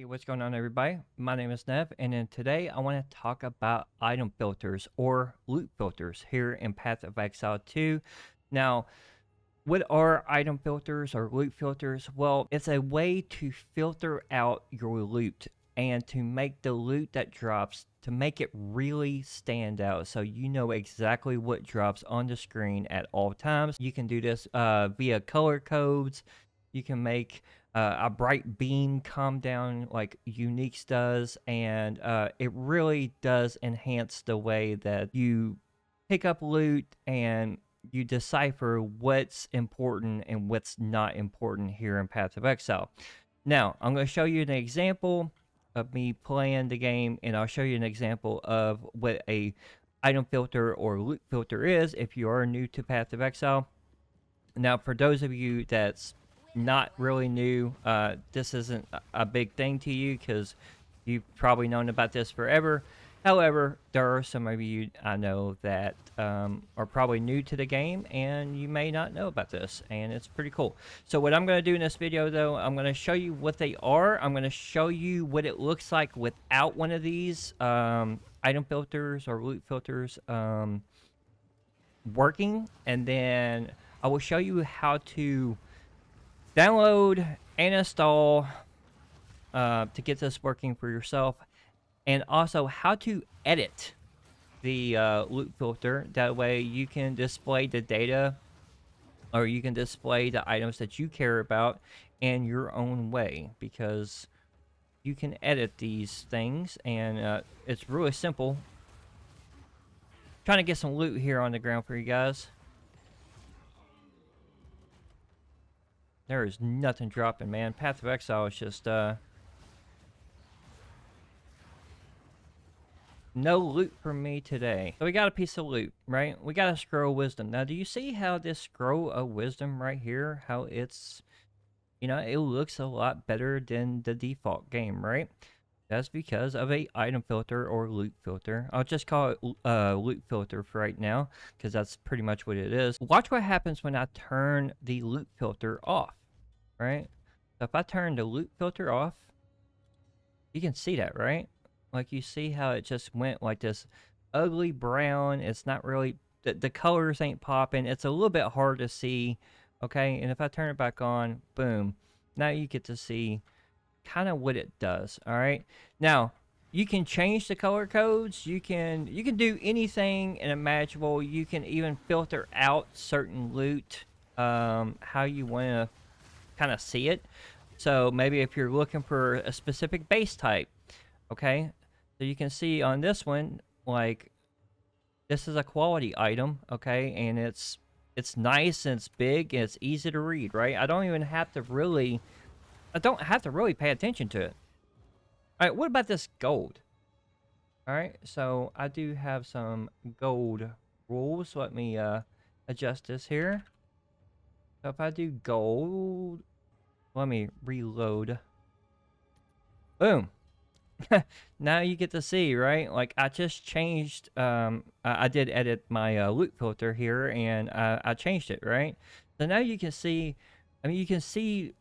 Hey, what's going on, everybody? My name is Nev, and then today I want to talk about item filters or loot filters here in Path of Exile 2. Now, what are item filters or loot filters? Well, it's a way to filter out your loot and to make the loot that drops, to make it really stand out so you know exactly what drops on the screen at all times. You can do this via color codes. You can make a bright beam come down like Uniques does, and it really does enhance the way that you pick up loot and you decipher what's important and what's not important here in Path of Exile. Now, I'm going to show you an example of me playing the game, and I'll show you an example of what a item filter or loot filter is if you are new to Path of Exile. Now, for those of you that's not really new, this isn't a big thing to you because you've probably known about this forever. However, there are some of you I know that are probably new to the game and you may not know about this, and it's pretty cool. So what I'm going to do in this video, though, I'm going to show you what they are. I'm going to show you what it looks like without one of these item filters or loot filters working, and then I will show you how to download and install to get this working for yourself, and also how to edit the loot filter. That way you can display the data, or you can display the items that you care about in your own way, because you can edit these things, and it's really simple. Trying to get some loot here on the ground for you guys. There is nothing dropping, man. Path of Exile is just, no loot for me today. So we got a piece of loot, right? We got a scroll of wisdom. Now, do you see how this scroll of wisdom right here, how it's, you know, it looks a lot better than the default game, right? That's because of a item filter or loot filter. I'll just call it loot filter for right now, because that's pretty much what it is. Watch what happens when I turn the loot filter off, right? So if I turn the loot filter off, you can see that, right? Like, you see how it just went like this ugly brown. It's not really, the colors ain't popping. It's a little bit hard to see, okay? And if I turn it back on, boom, now you get to see kind of what it does. All right, now you can change the color codes. You can do anything imaginable. You can even filter out certain loot how you want to kind of see it. So maybe if you're looking for a specific base type, okay, so you can see on this one, like, this is a quality item, okay, and it's nice and it's big and it's easy to read, right? I don't have to really pay attention to it. All right, what about this gold? All right, so I do have some gold rules. Let me adjust this here. So if I do gold, let me reload. Boom. Now you get to see, right? Like, I just changed, I did edit my loot filter here, and I changed it, right? So now you can see, I mean, you can see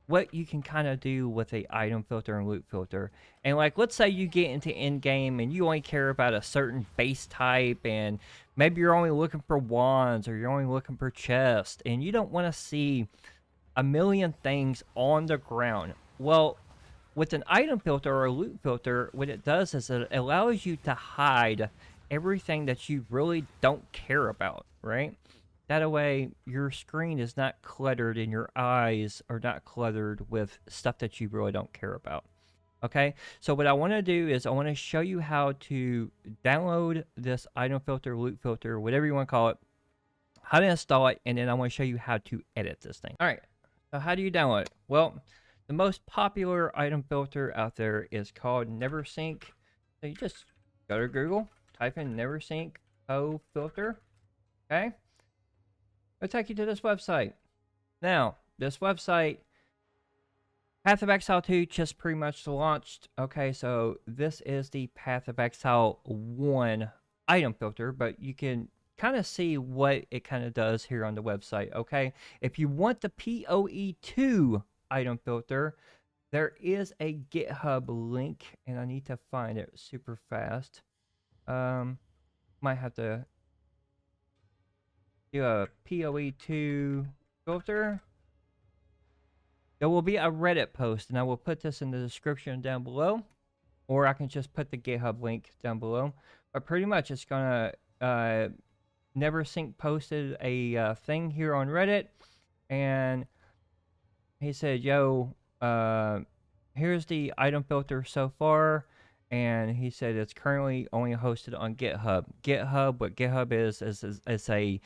what you can kind of do with a item filter and loot filter. And like, let's say you get into end game and you only care about a certain base type, and maybe you're only looking for wands, or you're only looking for chests, and you don't want to see a million things on the ground. Well, with an item filter or a loot filter, what it does is it allows you to hide everything that you really don't care about, right? That way, your screen is not cluttered and your eyes are not cluttered with stuff that you really don't care about. Okay, so what I want to do is I want to show you how to download this item filter, loot filter, whatever you want to call it, how to install it, and then I want to show you how to edit this thing. All right, so how do you download it? Well, the most popular item filter out there is called NevsGaming. So you just go to Google, type in NevsGaming filter, okay? It'll take you to this website. Now, this website, Path of Exile 2 just pretty much launched. Okay, so this is the Path of Exile 1 item filter, but you can kind of see what it kind of does here on the website, okay? If you want the PoE2 item filter, there is a GitHub link, and I need to find it super fast. Might have to do a PoE2 filter. There will be a Reddit post, and I will put this in the description down below, or I can just put the GitHub link down below. But pretty much, it's gonna NevsGaming posted a thing here on Reddit, and he said, "Yo, here's the item filter so far." And he said it's currently only hosted on GitHub. What GitHub is a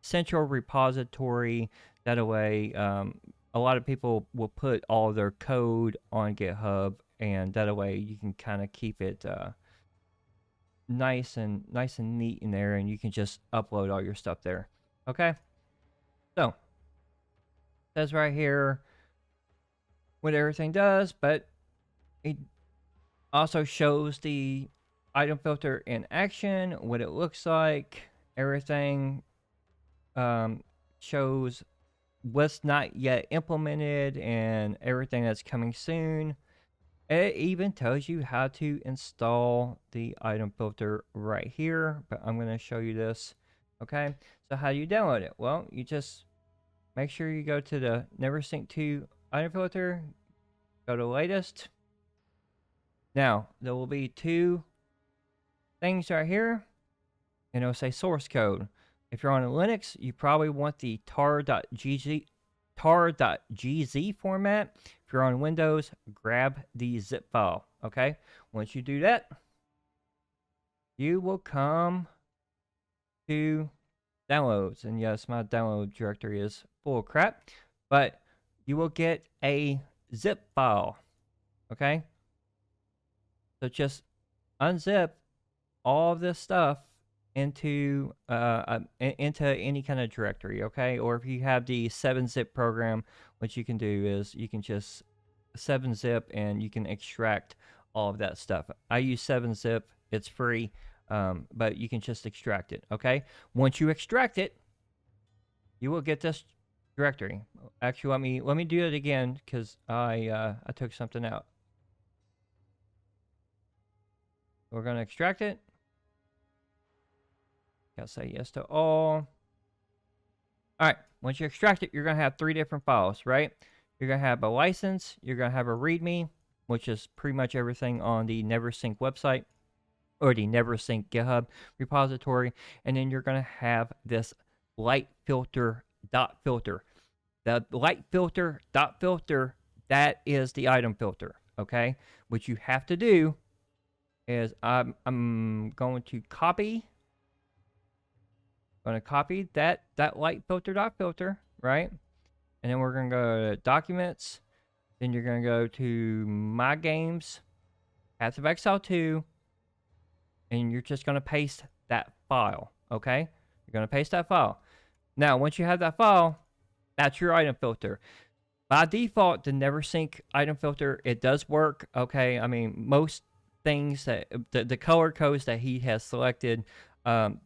central repository. That way, a lot of people will put all their code on GitHub, and that way you can kind of keep it nice and neat in there, and you can just upload all your stuff there. Okay, so it says right here what everything does, but it also shows the item filter in action, what it looks like, everything. Shows what's not yet implemented and everything that's coming soon. It even tells you how to install the item filter right here, but I'm going to show you this. Okay, so how do you download it? Well, you just make sure you go to the NevsGaming 2 item filter, go to latest. Now, there will be two things right here, and it'll say source code. If you're on a Linux, you probably want the tar.gz format. If you're on Windows, grab the zip file. Okay, once you do that, you will come to downloads. And yes, my download directory is full of crap, but you will get a zip file. Okay, so just unzip all of this stuff into any kind of directory, okay? Or if you have the 7-zip program, what you can do is you can just 7-zip and you can extract all of that stuff. I use 7-zip, it's free, but you can just extract it, okay? Once you extract it, you will get this directory. Actually, let me do it again because I took something out. We're gonna extract it. Gotta say yes to all. Alright, once you extract it, you're going to have 3 different files, right? You're going to have a license, you're going to have a README, which is pretty much everything on the NevsGaming website, or the NevsGaming GitHub repository, and then you're going to have this light filter dot filter. The light filter dot filter, that is the item filter, okay? What you have to do is I'm going to copy that light filter dot filter, right? And then we're gonna go to documents. Then you're gonna go to my games, Path of Exile 2, and you're just gonna paste that file. Okay, you're gonna paste that file. Now, once you have that file, that's your item filter. By default, the NevsGaming item filter, it does work. Okay, I mean most things that the color codes that he has selected,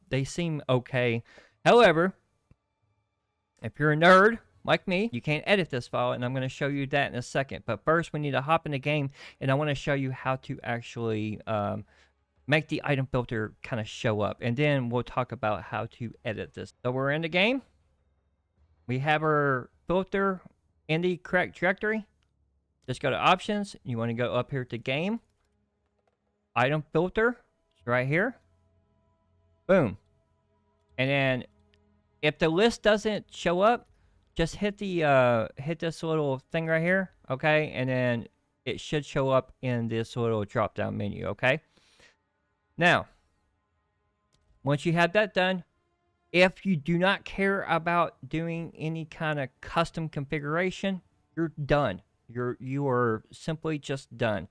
they seem okay. However, if you're a nerd like me, you can't edit this file, and I'm going to show you that in a second. But first, we need to hop in the game, and I want to show you how to actually make the item filter kind of show up, and then we'll talk about how to edit this. So we're in the game. We have our filter in the correct directory. Just go to options. You want to go up here to game. Item filter. It's right here. Boom. And then if the list doesn't show up, just hit the hit this little thing right here, okay? And then it should show up in this little drop down menu, okay? Now, once you have that done, if you do not care about doing any kind of custom configuration, you're done. You are simply just done.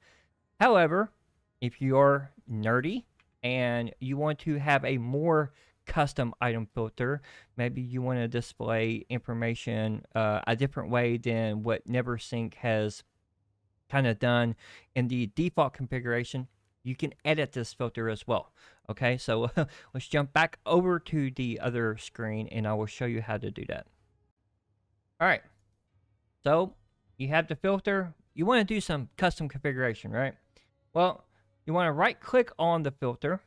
However, if you are nerdy and you want to have a more custom item filter, maybe you want to display information a different way than what NevsGaming has kind of done in the default configuration, you can edit this filter as well. Okay, so let's jump back over to the other screen and I will show you how to do that. All right, so you have the filter. you want to do some custom configuration, right? Well, you want to right click on the filter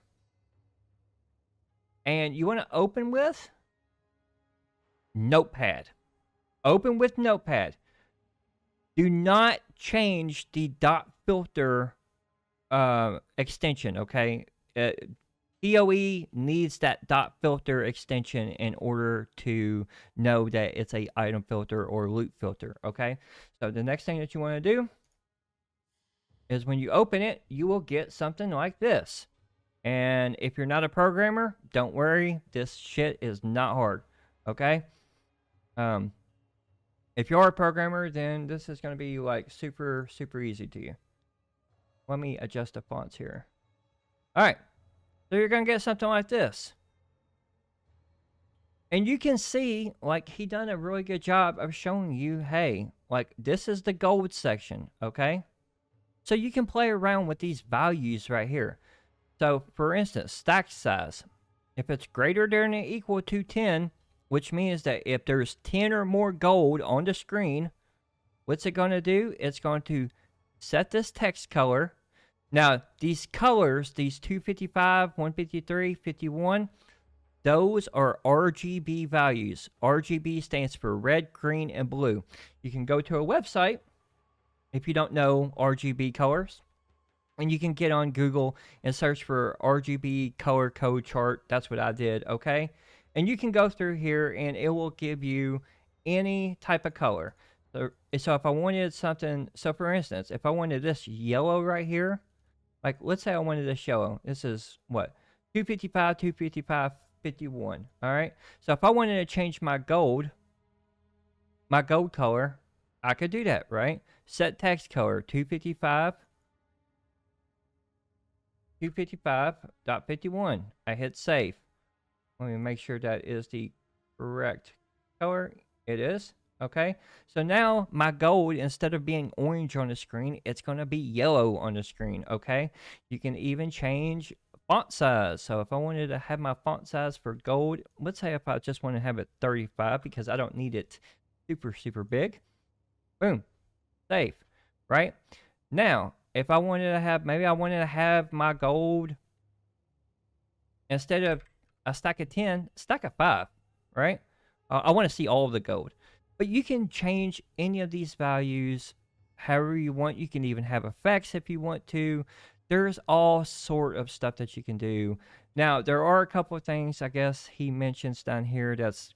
and you want to open with Notepad. Open with Notepad. Do not change the dot filter extension, okay? PoE needs that dot filter extension in order to know that it's a item filter or loot filter, okay? So the next thing that you want to do is when you open it, you will get something like this. And if you're not a programmer, don't worry, this shit is not hard, okay? If you're a programmer, then this is going to be like super easy to you. Let me adjust the fonts here. All right, so you're going to get something like this. And you can see, like, he done a really good job of showing you, hey, like, this is the gold section, okay? So you can play around with these values right here. So, for instance, stack size. If it's greater than or equal to 10, which means that if there's 10 or more gold on the screen, what's it going to do? It's going to set this text color. Now, these colors, these 255, 153, 51, those are RGB values. RGB stands for red, green, and blue. You can go to a website if you don't know RGB colors, and you can get on Google and search for RGB color code chart. That's what I did, okay? And you can go through here and it will give you any type of color. So if I wanted something, so for instance, if I wanted this yellow right here, like let's say I wanted this yellow. This is what? 255, 255, 51. All right. So if I wanted to change my gold color, I could do that, right? Set text color 255. 255.51. I hit save. Let me make sure that is the correct color. It is. Okay. So now my gold, instead of being orange on the screen, it's going to be yellow on the screen. Okay. You can even change font size. So if I wanted to have my font size for gold, let's say if I just want to have it 35 because I don't need it super big. Boom. Save. Right. Now, if I wanted to have, maybe I wanted to have my gold, instead of a stack of 10, stack of 5, right? I want to see all of the gold. But you can change any of these values however you want. You can even have effects if you want to. There's all sort of stuff that you can do. Now, there are a couple of things, I guess, he mentions down here that's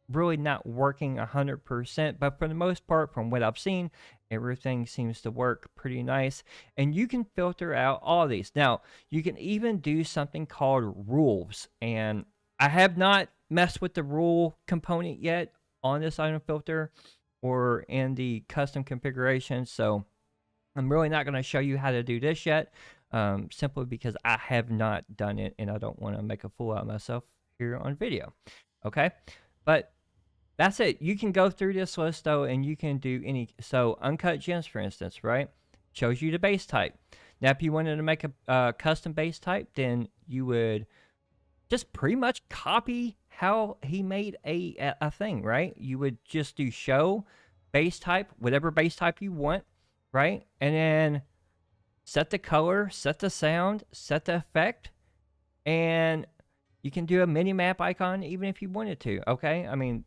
really not working 100%, but for the most part, from what I've seen, everything seems to work pretty nice. And you can filter out all these. Now, you can even do something called rules, and I have not messed with the rule component yet on this item filter or in the custom configuration, so I'm really not going to show you how to do this yet, simply because I have not done it and I don't want to make a fool out of myself here on video. Okay, but that's it. You can go through this list though, and you can do any. So uncut gems, for instance, right? Shows you the base type. Now, if you wanted to make a custom base type, then you would just pretty much copy how he made a thing, right? You would just do show base type, whatever base type you want, right? And then set the color, set the sound, set the effect, and you can do a mini map icon even if you wanted to, okay? I mean,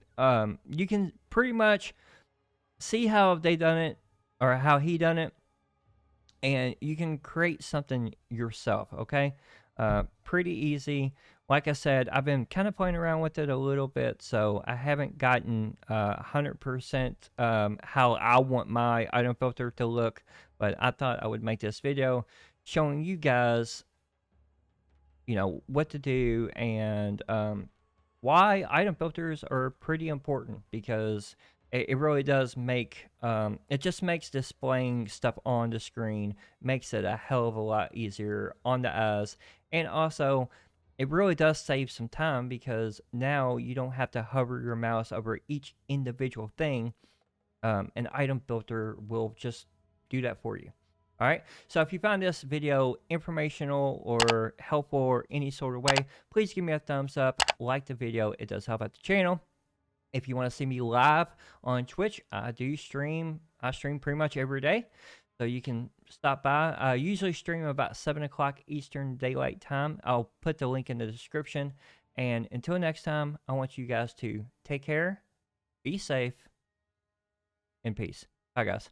you can pretty much see how they done it or how he done it, and you can create something yourself, okay? Pretty easy. Like I said, I've been kind of playing around with it a little bit, so I haven't gotten 100% how I want my item filter to look, but I thought I would make this video showing you guys, you know, what to do and why item filters are pretty important, because it really does make, it just makes displaying stuff on the screen, makes it a hell of a lot easier on the eyes, and also it really does save some time because now you don't have to hover your mouse over each individual thing. An item filter will just do that for you. All right. So if you found this video informational or helpful or any sort of way, please give me a thumbs up, like the video. It does help out the channel. If you want to see me live on Twitch, I do stream I stream pretty much every day, so you can stop by. I usually stream about 7 o'clock Eastern Daylight Time. I'll put the link in the description. And until next time, I want you guys to take care, be safe, and peace. Bye, guys.